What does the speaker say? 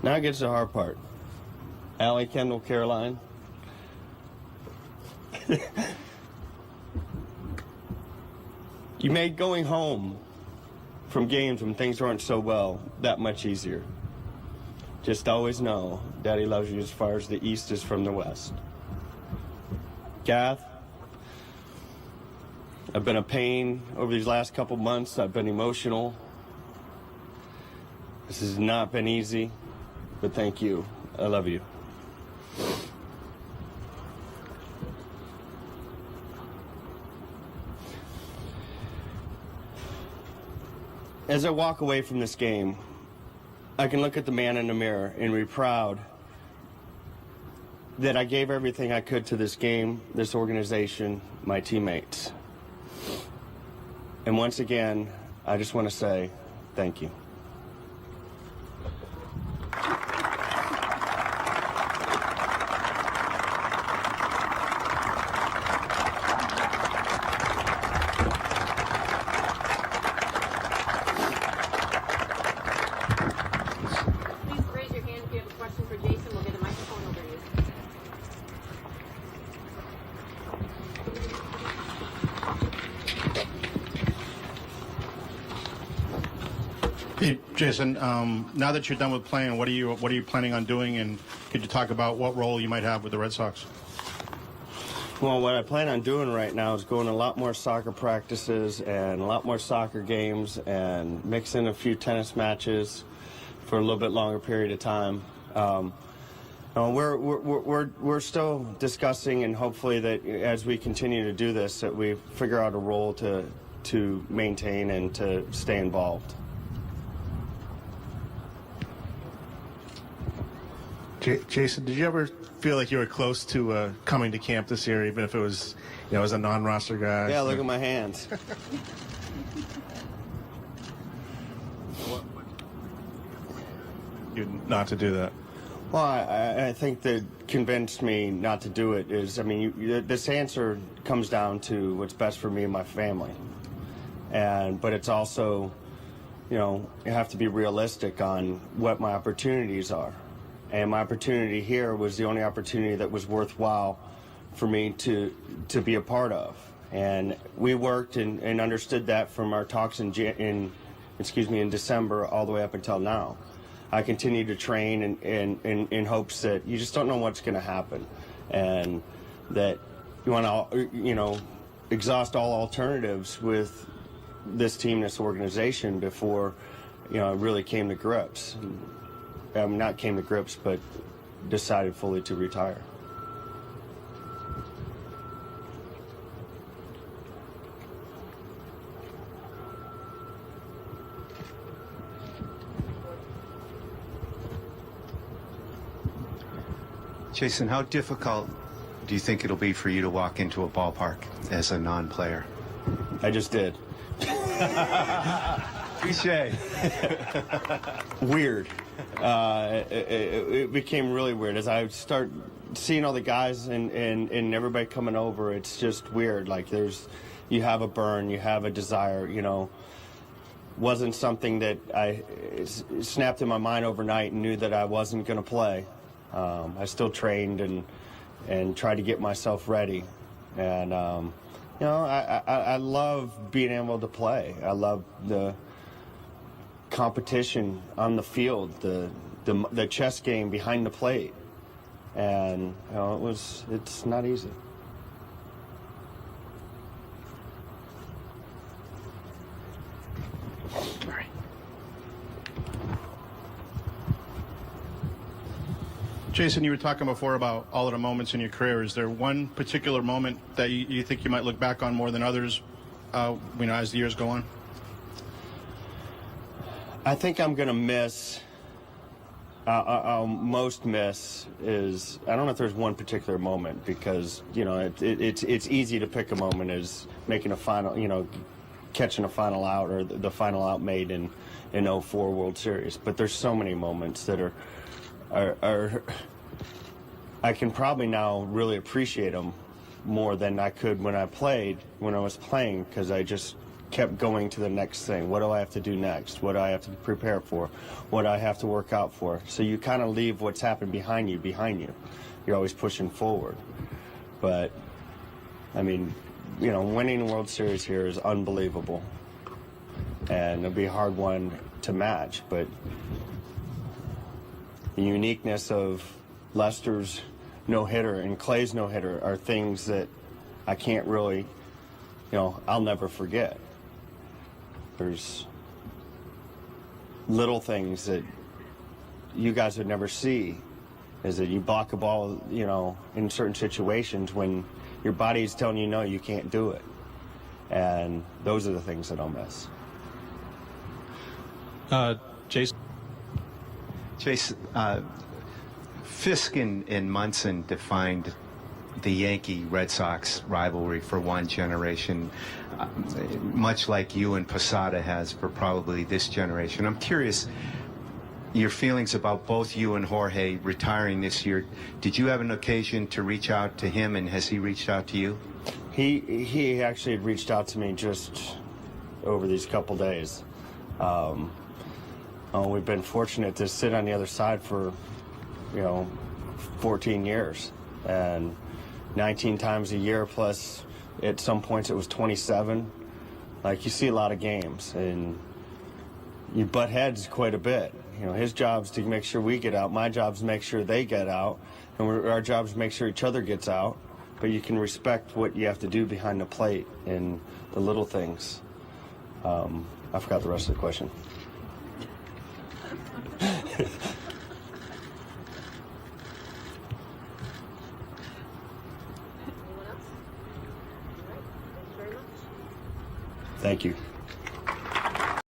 Now gets the hard part. Allie, Kendall, Caroline. You made going home from games when things weren't so well that much easier. Just always know Daddy loves you as far as the East is from the West. Gath, I've been a pain over these last couple months. I've been emotional. This has not been easy, but thank you. I love you. As I walk away from this game, I can look at the man in the mirror and be proud that I gave everything I could to this game, this organization, my teammates. And once again, I just want to say thank you. Jason, now that you're done with playing, what are you planning on doing, and could you talk about what role you might have with the Red Sox? Well, what I plan on doing right now is going to a lot more soccer practices and a lot more soccer games and mixing a few tennis matches for a little bit longer period of time. We're still discussing, and hopefully that as we continue to do this, that we figure out a role to maintain and to stay involved. Jason, did you ever feel like you were close to coming to camp this year, even if it was, as a non-roster guy? Yeah, look at my hands. Not to do that. Well, I think that convinced me not to do it is, this answer comes down to what's best for me and my family. But it's also, you have to be realistic on what my opportunities are. And my opportunity here was the only opportunity that was worthwhile for me to be a part of. And we worked and understood that from our talks in December all the way up until now. I continue to train in hopes that you just don't know what's going to happen, and that you want to, exhaust all alternatives with this team, this organization before, it really came to grips. Not came to grips, but decided fully to retire. Jason, how difficult do you think it'll be for you to walk into a ballpark as a non-player? I just did. Touché. Weird. It became really weird as I start seeing all the guys and everybody coming over. It's just weird. Like you have a burn, you have a desire. Wasn't something that I snapped in my mind overnight and knew that I wasn't going to play. I still trained and tried to get myself ready, and I love being able to play. I love the competition on the field, the chess game behind the plate, and it's not easy. All right. Jason, you were talking before about all of the moments in your career. Is there one particular moment that you think you might look back on more than others, as the years go on? I think I'm going to miss, I'll most miss is, I don't know if there's one particular moment, because, it's easy to pick a moment as making a final, catching a final out, or the final out made in 04 World Series. But there's so many moments that are I can probably now really appreciate them more than I could when I was playing, because I just kept going to the next thing. What do I have to do next? What do I have to prepare for? What do I have to work out for? So you kind of leave what's happened behind you. You're always pushing forward. But, I mean, you know, winning the World Series here is unbelievable. And it'll be a hard one to match, but the uniqueness of Lester's no-hitter and Clay's no-hitter are things that I can't really, you know, I'll never forget. There's little things that you guys would never see, is that you block a ball, you know, in certain situations when your body's telling you no, you can't do it. And those are the things that I'll miss. Jason? Jason, Fisk and Munson defined the Yankee-Red Sox rivalry for one generation, much like you and Posada has for probably this generation. I'm curious, your feelings about both you and Jorge retiring this year. Did you have an occasion to reach out to him, and has he reached out to you? He actually had reached out to me just over these couple days. We've been fortunate to sit on the other side for, you know, 14 years, and 19 times a year, plus at some points it was 27. Like, you see a lot of games, and you butt heads quite a bit. You know, his job's to make sure we get out. My job's to make sure they get out, and our job's to make sure each other gets out. But you can respect what you have to do behind the plate and the little things. I forgot the rest of the question.